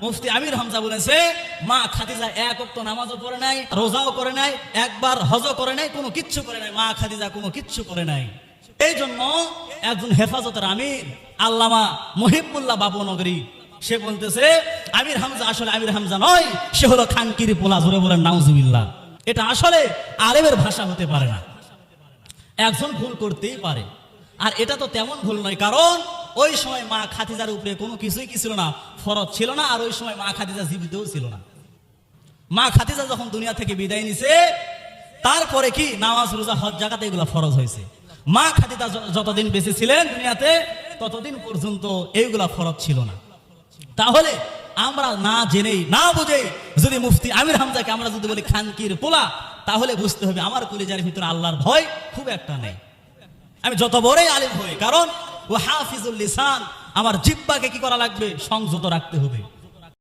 মুফতি আমির হামজা বলেছে মা খাদিজা এক ওয়াক্ত নামাজও পড়ে নাই, রোজাও করে নাই, একবার হজও করে নাই, কোনো কিচ্ছু করে নাই। মা খাদিজা কোনো কিচ্ছু করে নাই। এই জন্য একজন হেফাজতের আমির আল্লামা মুহিবুল্লাহ বাবুনগরী সে বলতেছে আমির হামজা আসলে আমির হামজা নয়, সে হলো খানকির পোলা। জোরে বলেন নাউজুবিল্লাহ। এটা আসলে আলেমের ভাষা হতে পারে না, একজন ভুল করতেই পারে। আর এটা তো তেমন ভুল নয়, কারণ ওই সময় মা খাদিজার উপরে কোনো কিছুই কি ছিল না, ফরজ ছিল না। আর ওই সময় মা খাদিজা জীবিতও ছিল না। মা খাদিজা যখন দুনিয়া থেকে বিদায় নিছে, তারপরে কি নামাজ রোজা হজ জাকাত এগুলা ফরজ হয়েছে। মা খাদিজা যতদিন বেঁচে ছিলেন দুনিয়াতে ততদিন পর্যন্ত এইগুলা ফরজ ছিল না। তাহলে আমরা না জেনেই না বুঝেই যদি মুফতি আমির হামজাকে আমরা যদি বলি খানকির পোলা, তাহলে বুঝতে হবে আমার কলিজার ভিতরে আল্লাহর ভয় খুব একটা নেই। আমি যত বড়ই আলেম হই, কারণ ও হাফিজুল লিসান, আমার জিহ্বাকে কি করা লাগবে, সংযত রাখতে হবে।